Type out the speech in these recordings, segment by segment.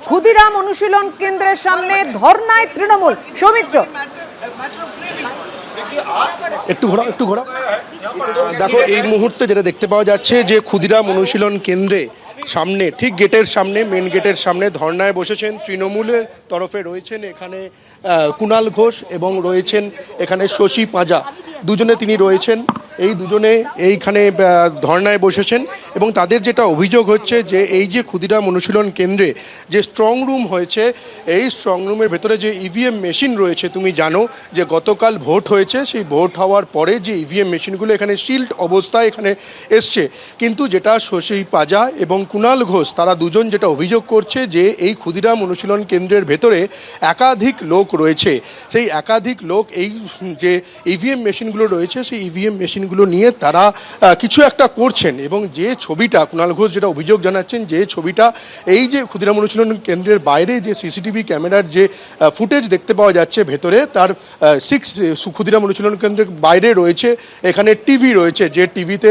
ক্ষুদিরাম অনুশীলন কেন্দ্রের সামনে ধর্নায় তৃণমূল। সৌমিত্র, একটু ঘোরা। দেখো, এই মুহূর্তে যেটা দেখতে পাওয়া যাচ্ছে যে ক্ষুদিরাম অনুশীলন কেন্দ্রে সামনে, ঠিক গেটের সামনে, মেন গেটের সামনে ধর্নায় বসেছেন তৃণমূলের তরফে রয়েছেন এখানে কুণাল ঘোষ এবং রয়েছেন এখানে শশী পাঁজা, দুজনে তিনি রয়েছেন। এই দুজনে এইখানে ধর্নায় বসেছেন এবং তাদের যেটা অভিযোগ হচ্ছে যে এই যে ক্ষুদিরাম অনুশীলন কেন্দ্রে যে স্ট্রং রুম হয়েছে, এই স্ট্রং রুমের ভেতরে যে ইভিএম মেশিন রয়েছে, তুমি জানো যে গতকাল ভোট হয়েছে, সেই ভোট হওয়ার পরে যে ইভিএম মেশিনগুলো এখানে সিল্ড অবস্থায় এখানে এসছে, কিন্তু যেটা শশী পাঁজা এবং কুণাল ঘোষ তারা দুজন যেটা অভিযোগ করছে যে এই ক্ষুদিরাম অনুশীলন কেন্দ্রের ভেতরে একাধিক লোক রয়েছে, সেই একাধিক লোক এই যে ইভিএম মেশিনগুলো রয়েছে সেই ইভিএম মেশিনগুলো নিয়ে তারা কিছু একটা করছেন। এবং যে ছবিটা কুণাল ঘোষ যেটা অভিযোগ জানাচ্ছেন, যে ছবিটা এই যে ক্ষুদিরাম অনুশীলন কেন্দ্রের বাইরে যে সিসিটিভি ক্যামেরার যে ফুটেজ দেখতে পাওয়া যাচ্ছে ভেতরে, তার ক্ষুদিরাম অনুশীলন কেন্দ্রের বাইরে রয়েছে এখানে টিভি রয়েছে, যে টিভিতে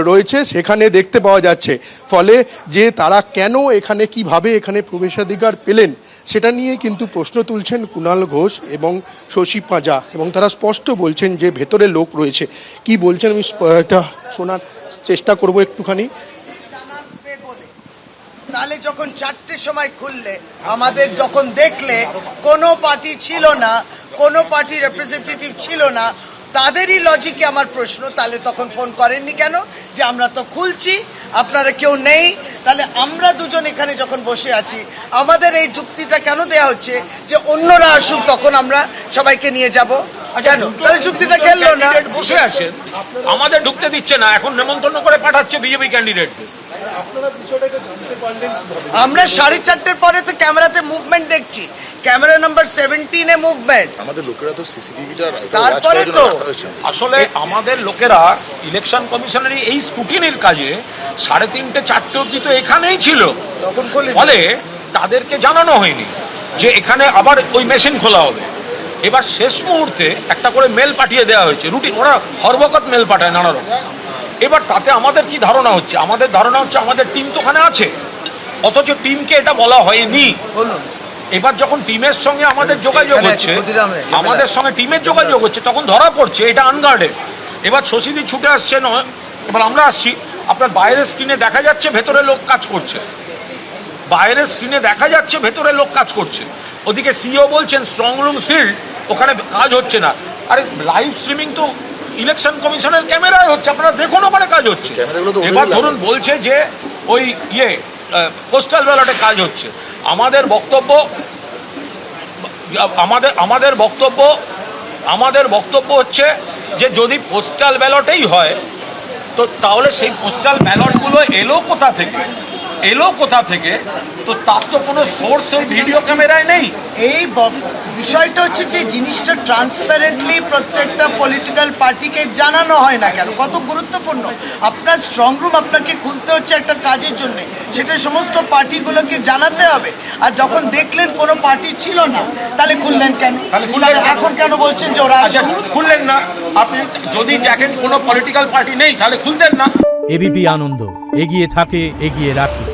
রয়েছে সেখানে দেখতে পাওয়া যাচ্ছে। ফলে যে তারা কেন এখানে, কিভাবে এখানে প্রবেশাধিকার পেলেন সেটা নিয়ে কিন্তু প্রশ্ন তুলছেন কুণাল ঘোষ এবং শশী পাঁজা, এবং তারা স্পষ্ট বলছেন যে ভেতরে লোক রয়েছে। কি বলছেন আমি এটা শোনার চেষ্টা করব একটুখানি। তাহলে যখন 4টের সময় খুললে, আমাদের যখন দেখলে কোনো পার্টি ছিল না, কোনো পার্টি রিপ্রেজেন্টেটিভ ছিল না, তাদেরই লজিকে আমার প্রশ্ন, তাহলে তখন ফোন করেননি কেন যে আমরা তো খুলছি, আপনারা কেউ নেই? তাহলে আমরা দুজন এখানে যখন বসে আছি, আমাদের এই যুক্তিটা কেন দেয়া হচ্ছে যে অন্যরা আসুক তখন আমরা সবাইকে নিয়ে যাব? কেন তাহলে যুক্তিটা খেললো না? বসে আছেন, আমাদের ঢুকতে দিচ্ছে না, এখন নেমন্তন্ন করে পাঠাচ্ছে বিজেপি ক্যান্ডিডেটকে। আমরা 4:30 পরে তো ক্যামেরাতে মুভমেন্ট দেখছি, ক্যামেরা নাম্বার 17-এ মুভমেন্ট। আমাদের লোকেরা তো সিসিটিভিটা তারপরে তো আসলে আমাদের লোকেরা ইলেকশন কমিশনারই এই স্ক্রুটিনির কাজে 3:30 4টে অবধি তো এখানেই ছিল, ফলে তাদেরকে জানানো হয়নি যে এখানে আবার ওই মেশিন খোলা হবে। এবার শেষ মুহূর্তে একটা করে মেল পাঠিয়ে দেওয়া হয়েছে, রুটিন, ওরা হরবকত মেল পাঠায় নানা রকম। এবার তাতে আমাদের কি ধারণা হচ্ছে? আমাদের ধারণা হচ্ছে আমাদের টিম তো ওখানে আছে, অথচ টিমকে এটা বলা হয়নি। এবার যখন টিমের সঙ্গে আমাদের যোগাযোগ হচ্ছে, আমাদের সঙ্গে টিমের যোগাযোগ হচ্ছে, তখন ধরা পড়ছে এটা আনগার্ডেড। এবার শশীদি ছুটে আসছে নয়, এবার আমরা আসছি, আপনার বাইরের স্ক্রিনে দেখা যাচ্ছে ভেতরে লোক কাজ করছে, বাইরের স্ক্রিনে দেখা যাচ্ছে ভেতরে লোক কাজ করছে। ওদিকে সিও বলছেন স্ট্রং রুম সিল্ড, ওখানে কাজ হচ্ছে না। আরে লাইভ স্ট্রিমিং তো ইলেকশন কমিশনের ক্যামেরায় হচ্ছে, আপনারা দেখুন ওখানে কাজ হচ্ছে। এবার ধরুন বলছে যে ওই পোস্টাল ব্যালটে কাজ হচ্ছে। আমাদের বক্তব্য হচ্ছে যে যদি পোস্টাল ব্যালটেই হয় তো তাহলে সেই পোস্টাল ব্যালটগুলো এলো কোথা থেকে? তো তার তো কোনো সোর্স ওই ভিডিও ক্যামেরায় নেই। এই বিষয়টা হচ্ছে যে জিনিসটা ট্রান্সপারেন্টলি প্রত্যেকটা পলিটিক্যাল পার্টিকে জানানো হয় না কেন? কত গুরুত্বপূর্ণ! আপনার স্ট্রং রুম আপনাকে খুলতে হচ্ছে একটা কাজের জন্য, সেটা সমস্ত পার্টিগুলোকে জানাতে হবে। আর যখন দেখলেন কোনো পার্টি ছিল না, তাহলে খুললেন কেন? এখন কেন বলছেন যে ওরা খুললেন না? আপনি যদি দেখেন কোনো পলিটিক্যাল পার্টি নেই তাহলে খুলতেন না। এবিপি আনন্দ, এগিয়ে থাকে, এগিয়ে রাখে।